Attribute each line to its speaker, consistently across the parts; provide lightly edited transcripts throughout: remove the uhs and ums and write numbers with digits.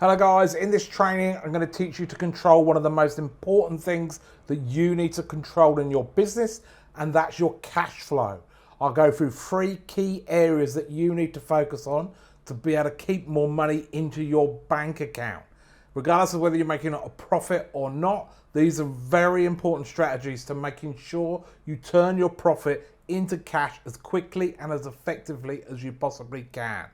Speaker 1: Hello guys, in this training I'm going to teach you to control one of the most important things that you need to control in your business, and that's your cash flow. I'll go through 3 key areas that you need to focus on to be able to keep more money into your bank account. Regardless of whether you're making a profit or not, these are very important strategies to making sure you turn your profit into cash as quickly and as effectively as you possibly can.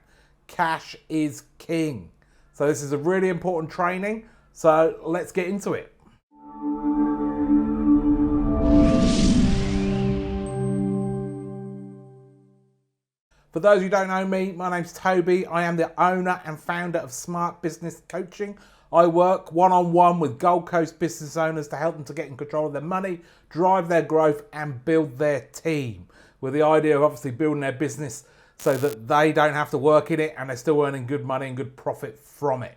Speaker 1: Cash is king. So this is a really important training, so let's get into it. For those who don't know me, my name's Toby. I am the owner and founder of Smart Business Coaching. I work one-on-one with Gold Coast business owners to help them to get in control of their money, drive their growth and build their team, with the idea of obviously building their business so that they don't have to work in it and they're still earning good money and good profit from it.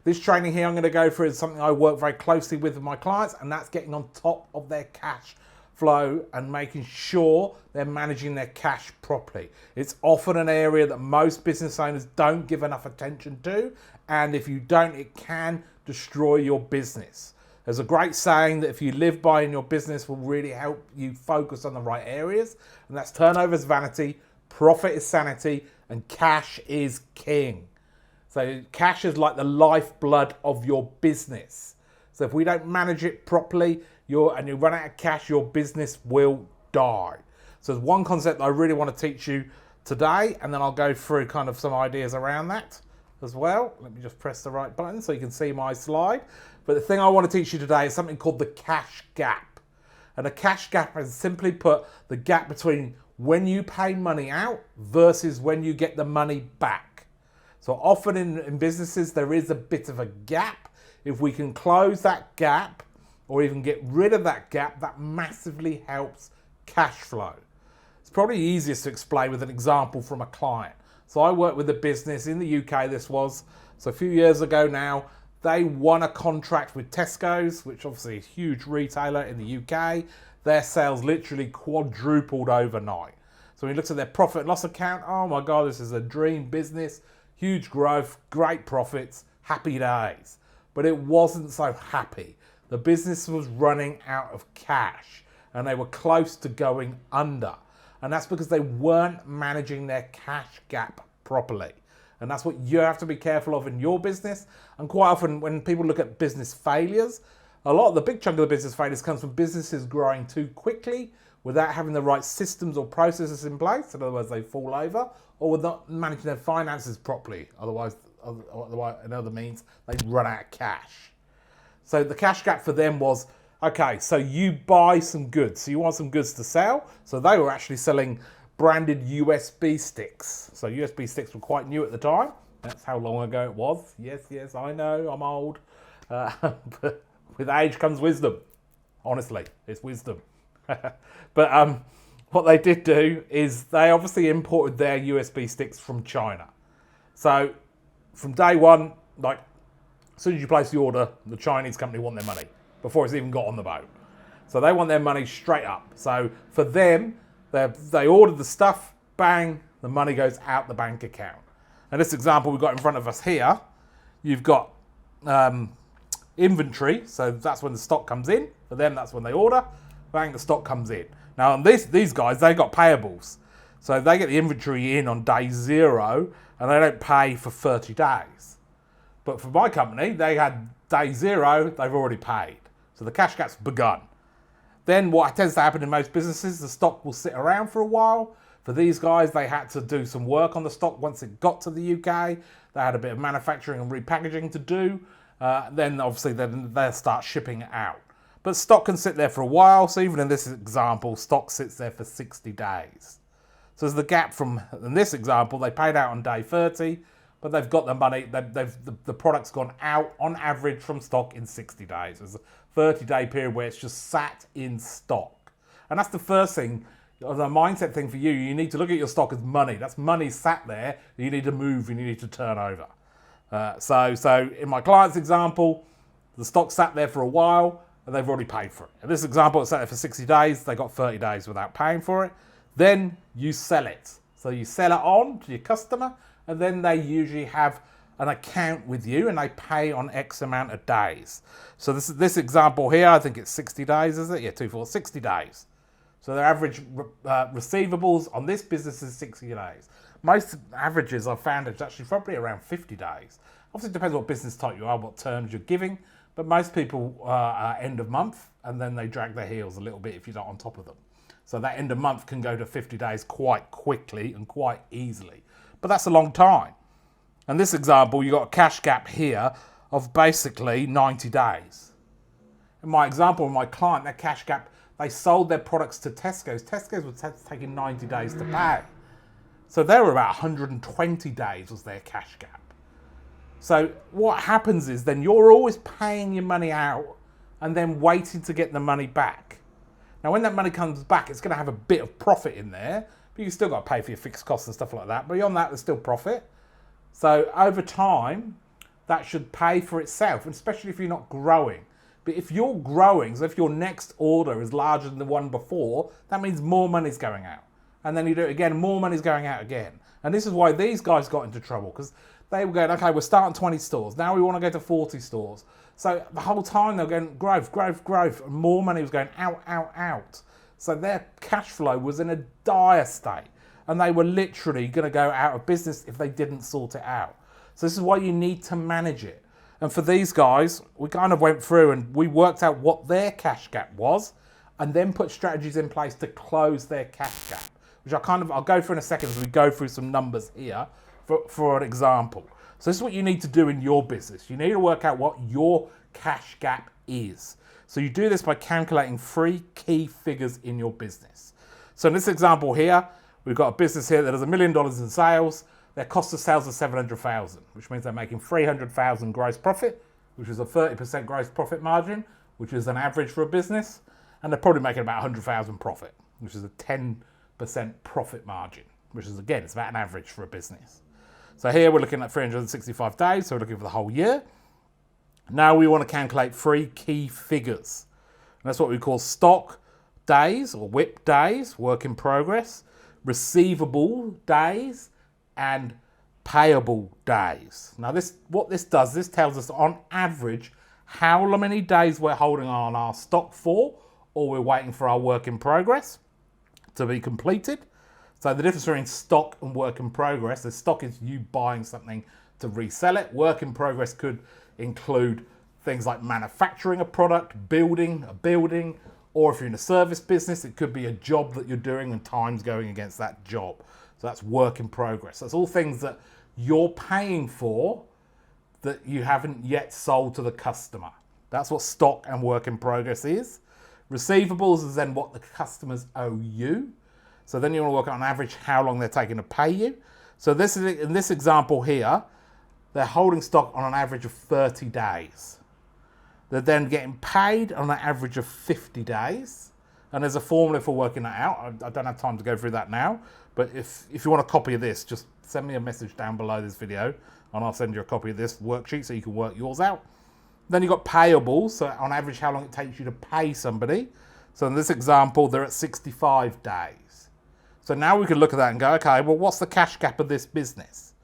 Speaker 1: This training here I'm going to go through is something I work very closely with my clients, and that's getting on top of their cash flow and making sure they're managing their cash properly. It's often an area that most business owners don't give enough attention to, and if you don't, it can destroy your business. There's a great saying that if you live by in your business will really help you focus on the right areas, and that's turnover is vanity, profit is sanity, and cash is king. So cash is like the lifeblood of your business. So if we don't manage it properly and you run out of cash, your business will die. So there's one concept I really want to teach you today, and then I'll go through kind of some ideas around that as well. Let me just press the right button so you can see my slide. But the thing I want to teach you today is something called the cash gap. And a cash gap is simply put the gap between when you pay money out versus when you get the money back. So often in businesses, there is a bit of a gap. If we can close that gap or even get rid of that gap, that massively helps cash flow. It's probably easiest to explain with an example from a client. So I work with a business in the UK, so a few years ago now, they won a contract with Tesco's, which obviously is a huge retailer in the UK. Their sales literally quadrupled overnight. So when you look at their profit and loss account, oh my God, this is a dream business, huge growth, great profits, happy days. But it wasn't so happy. The business was running out of cash and they were close to going under. And that's because they weren't managing their cash gap properly. And that's what you have to be careful of in your business. And quite often when people look at business failures, a lot of the big chunk of the business failures comes from businesses growing too quickly without having the right systems or processes in place. In other words, they fall over, or with not managing their finances properly. Otherwise, in other means, they run out of cash. So the cash gap for them was, okay, so you buy some goods. So you want some goods to sell. So they were actually selling branded USB sticks. So USB sticks were quite new at the time. That's how long ago it was. Yes, I know, I'm old. But with age comes wisdom. Honestly, it's wisdom. But what they did do is they obviously imported their USB sticks from China. So from day one, like as soon as you place the order, the Chinese company want their money before it's even got on the boat. So they want their money straight up. So for them, they ordered the stuff, bang, the money goes out the bank account. And this example we've got in front of us here, you've got inventory, so that's when the stock comes in. For them, that's when they order, bang, the stock comes in. Now on these guys, they got payables. So they get the inventory in on day 0 and they don't pay for 30 days. But for my company, they had day 0, they've already paid. So the cash gap's begun. Then what tends to happen in most businesses, the stock will sit around for a while. For these guys, they had to do some work on the stock once it got to the UK. They had a bit of manufacturing and repackaging to do. Then obviously they'll start shipping it out. But stock can sit there for a while. So even in this example, stock sits there for 60 days. So there's the gap from, in this example, they paid out on day 30, but they've got the money, the product's gone out on average from stock in 60 days. There's a 30-day period where it's just sat in stock. And that's the first thing, the mindset thing for you. You need to look at your stock as money. That's money sat there that you need to move and you need to turn over. So in my client's example, the stock sat there for a while and they've already paid for it. In this example, it sat there for 60 days. They got 30 days without paying for it. Then you sell it. So you sell it on to your customer, and then they usually have an account with you and they pay on X amount of days. So this example here, I think it's 60 days, is it? Yeah, 60 days. So their average receivables on this business is 60 days. Most averages I've found is actually probably around 50 days. Obviously it depends what business type you are, what terms you're giving, but most people are end of month and then they drag their heels a little bit if you're not on top of them. So that end of month can go to 50 days quite quickly and quite easily. But that's a long time. And this example, you've got a cash gap here of basically 90 days. In my example, my client, their cash gap, they sold their products to Tesco's. Tesco's was taking 90 days to pay. So they were about 120 days was their cash gap. So what happens is then you're always paying your money out and then waiting to get the money back. Now when that money comes back, it's going to have a bit of profit in there, but you still got to pay for your fixed costs and stuff like that. But beyond that, there's still profit. So over time, that should pay for itself, especially if you're not growing. But if you're growing, so if your next order is larger than the one before, that means more money's going out. And then you do it again, more money's going out again. And this is why these guys got into trouble, because they were going, okay, we're starting 20 stores. Now we want to go to 40 stores. So the whole time they're going growth, growth, growth, and more money was going out, out, out. So their cash flow was in a dire state. And they were literally going to go out of business if they didn't sort it out. So this is why you need to manage it. And for these guys, we kind of went through and we worked out what their cash gap was and then put strategies in place to close their cash gap, which I'll go through in a second as we go through some numbers here for an example. So this is what you need to do in your business. You need to work out what your cash gap is. So you do this by calculating 3 key figures in your business. So in this example here, we've got a business here that has $1 million in sales. Their cost of sales is $700,000, which means they're making $300,000 gross profit, which is a 30% gross profit margin, which is an average for a business. And they're probably making about $100,000 profit, which is a 10% profit margin, which is, again, it's about an average for a business. So here we're looking at 365 days, so we're looking for the whole year. Now we want to calculate 3 key figures. And that's what we call stock days or WIP days, work in progress, receivable days, and payable days. Now what this does, this tells us on average how many days we're holding on our stock for, or we're waiting for our work in progress to be completed. So the difference between stock and work in progress, the stock is you buying something to resell it. Work in progress could include things like manufacturing a product, building a building, or if you're in a service business, it could be a job that you're doing and time's going against that job. So that's work in progress. That's all things that you're paying for that you haven't yet sold to the customer. That's what stock and work in progress is. Receivables is then what the customers owe you. So then you want to work out on average how long they're taking to pay you. So this is in this example here, they're holding stock on an average of 30 days. They're then getting paid on an average of 50 days. And there's a formula for working that out. I don't have time to go through that now. But if you want a copy of this, just send me a message down below this video and I'll send you a copy of this worksheet so you can work yours out. Then you've got payables, so on average how long it takes you to pay somebody. So in this example, they're at 65 days. So now we can look at that and go, okay, well, what's the cash gap of this business?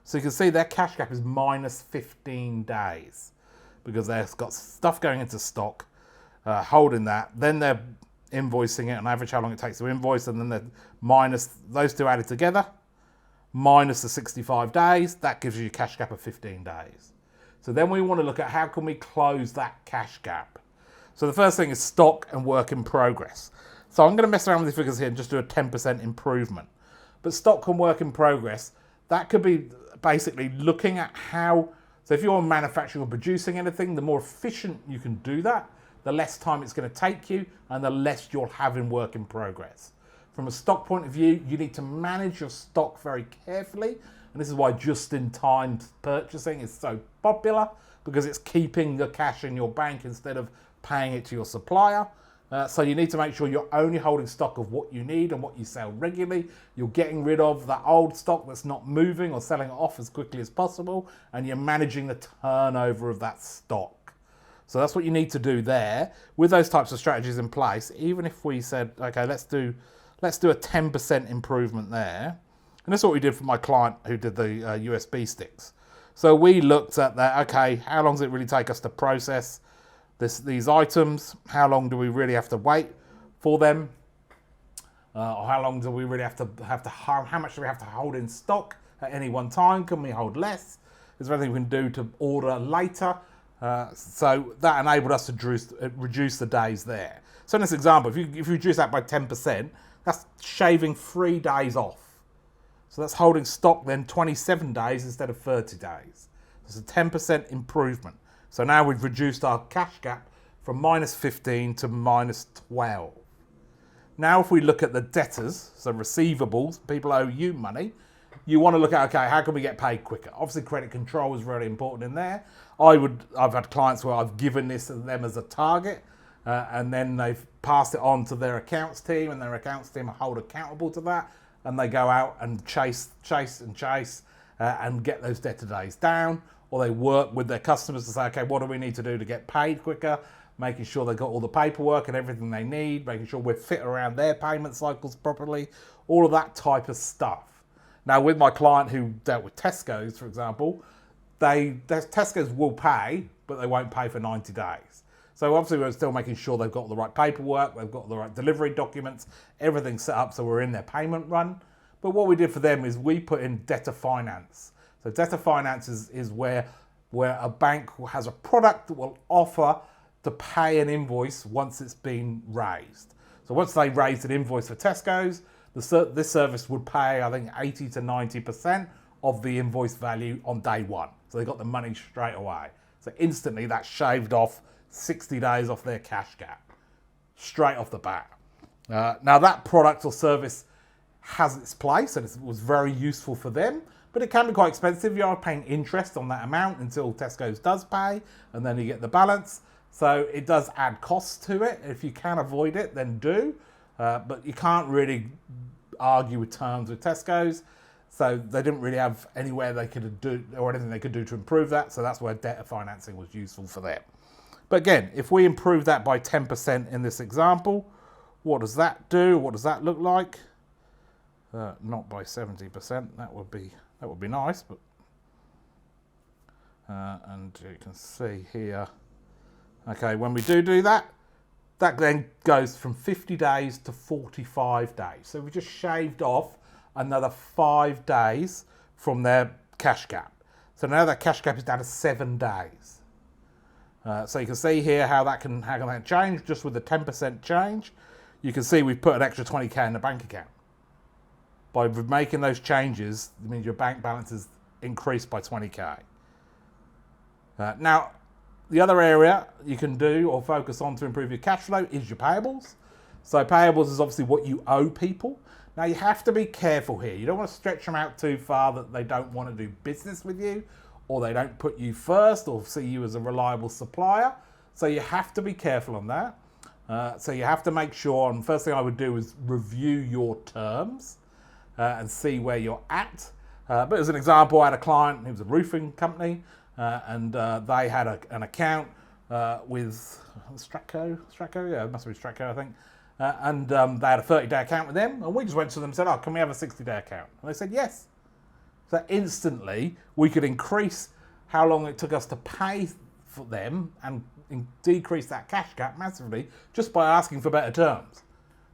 Speaker 1: So you can see their cash gap is minus 15 days because they've got stuff going into stock, holding that. Then they're invoicing it on average how long it takes to invoice, and then they're minus those two added together, minus the 65 days, that gives you a cash gap of 15 days. So then we want to look at how can we close that cash gap. So the first thing is stock and work in progress. So I'm going to mess around with these figures here and just do a 10% improvement. But stock and work in progress, that could be basically looking at how, so if you're manufacturing or producing anything, the more efficient you can do that, the less time it's going to take you and the less you'll have in work in progress. From a stock point of view, you need to manage your stock very carefully. And this is why just-in-time purchasing is so popular, because it's keeping the cash in your bank instead of paying it to your supplier. So you need to make sure you're only holding stock of what you need and what you sell regularly. You're getting rid of the old stock that's not moving or selling it off as quickly as possible. And you're managing the turnover of that stock. So that's what you need to do there. With those types of strategies in place, even if we said, okay, let's do a 10% improvement there. And that's what we did for my client who did the USB sticks. So we looked at that, okay, how long does it really take us to process these items? How long do we really have to wait for them? Or how long do we really have to how much do we have to hold in stock at any one time? Can we hold less? Is there anything we can do to order later? So that enabled us to reduce the days there. So in this example, if you reduce that by 10%, that's shaving 3 days off. So that's holding stock then 27 days instead of 30 days. It's a 10% improvement. So now we've reduced our cash gap from -15 to -12. Now if we look at the debtors, so receivables, people owe you money, you want to look at, okay, how can we get paid quicker? Obviously credit control is really important in there. I've had clients where I've given this to them as a target, and then they've passed it on to their accounts team, and their accounts team are held accountable to that, and they go out and chase and get those debtor days down, or they work with their customers to say, okay, what do we need to do to get paid quicker? Making sure they've got all the paperwork and everything they need, making sure we're fit around their payment cycles properly, all of that type of stuff. Now, with my client who dealt with Tesco's, for example, Tesco's will pay, but they won't pay for 90 days. So obviously we're still making sure they've got the right paperwork, they've got the right delivery documents, everything's set up so we're in their payment run. But what we did for them is we put in debtor finance. So debtor finance is where a bank has a product that will offer to pay an invoice once it's been raised. So once they raised an invoice for Tesco's, this service would pay, I think, 80 to 90% of the invoice value on day one. So they got the money straight away. So instantly that shaved off 60 days off their cash gap, straight off the bat. Now that product or service has its place and it was very useful for them, but it can be quite expensive. You are paying interest on that amount until Tesco's does pay, and then you get the balance. So it does add costs to it. If you can avoid it, then do. But you can't really argue with terms with Tesco's. So they didn't really have anywhere they could do or anything they could do to improve that. So that's where debtor financing was useful for them. But again, if we improve that by 10% in this example, what does that do? What does that look like? Not by 70%. That would be nice. But and you can see here. Okay, when we do that, that then goes from 50 days to 45 days. So we just shaved off another 5 days from their cash gap. So now that cash gap is down to 7 days. So you can see here how that can change just with the 10% change. You can see we've put an extra 20k in the bank account. By making those changes, it means your bank balance is increased by 20k. Now, the other area you can do or focus on to improve your cash flow is your payables. So payables is obviously what you owe people. Now you have to be careful here. You don't want to stretch them out too far that they don't want to do business with you, or they don't put you first or see you as a reliable supplier. So you have to be careful on that. So you have to make sure, and the first thing I would do is review your terms and see where you're at. But as an example, I had a client who was a roofing company, and they had an account with Stratco, yeah, it must be Stratco, I think. And they had a 30-day account with them, and we just went to them and said, oh, can we have a 60-day account? And they said, yes. So instantly, we could increase how long it took us to pay for them and decrease that cash gap massively just by asking for better terms.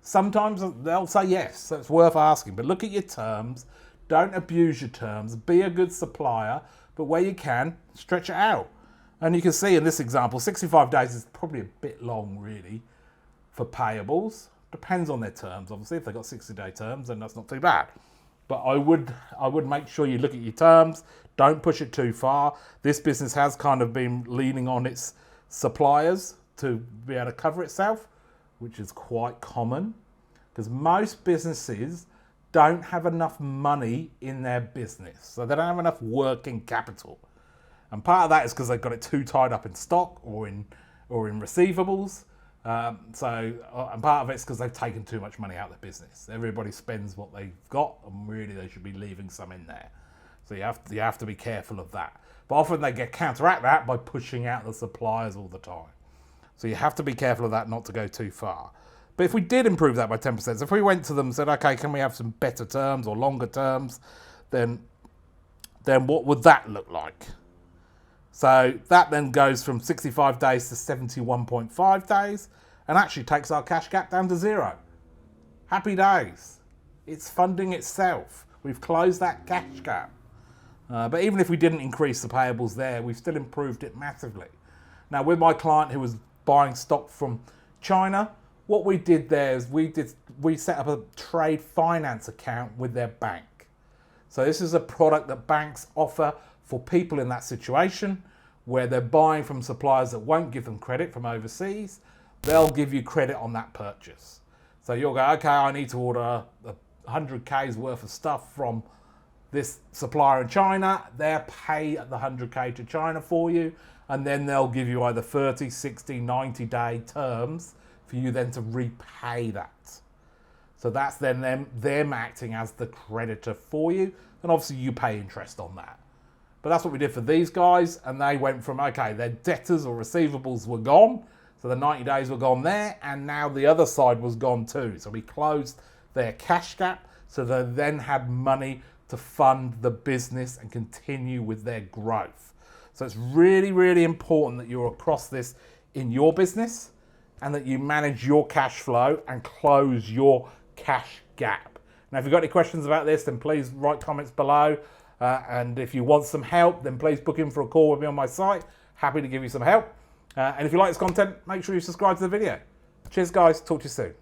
Speaker 1: Sometimes they'll say yes, so it's worth asking, but look at your terms. Don't abuse your terms. Be a good supplier, but where you can, stretch it out. And you can see in this example, 65 days is probably a bit long, really, for payables. Depends on their terms, obviously. If they've got 60-day terms, then that's not too bad. But I would make sure you look at your terms. Don't push it too far. This business has kind of been leaning on its suppliers to be able to cover itself, which is quite common, because most businesses don't have enough money in their business. So they don't have enough working capital. And part of that is because they've got it too tied up in stock or in receivables. And part of it's because they've taken too much money out of the business. Everybody spends what they've got, and really they should be leaving some in there. So you have to be careful of that. But often they counteract that by pushing out the suppliers all the time. So you have to be careful of that, not to go too far. But if we did improve that by 10%, so if we went to them and said, okay, can we have some better terms or longer terms, then then what would that look like? So that then goes from 65 days to 71.5 days and actually takes our cash gap down to 0. Happy days. It's funding itself. We've closed that cash gap. But even if we didn't increase the payables there, we've still improved it massively. Now, with my client who was buying stock from China, what we did there is we set up a trade finance account with their bank. So this is a product that banks offer for people in that situation where they're buying from suppliers that won't give them credit from overseas. They'll give you credit on that purchase. So you'll go, okay, I need to order 100K's worth of stuff from this supplier in China. They'll pay the 100K to China for you, and then they'll give you either 30, 60, 90-day terms for you then to repay that. So that's then them acting as the creditor for you, and obviously you pay interest on that. But that's what we did for these guys, and they went from, okay, their debtors or receivables were gone, so the 90 days were gone there, and now the other side was gone too. So we closed their cash gap, so they then had money to fund the business and continue with their growth. So it's really, really important that you're across this in your business and that you manage your cash flow and close your cash gap. Now, if you've got any questions about this, then please write comments below. And if you want some help, then please book in for a call with me on my site. Happy to give you some help. And if you like this content, make sure you subscribe to the video. Cheers, guys. Talk to you soon.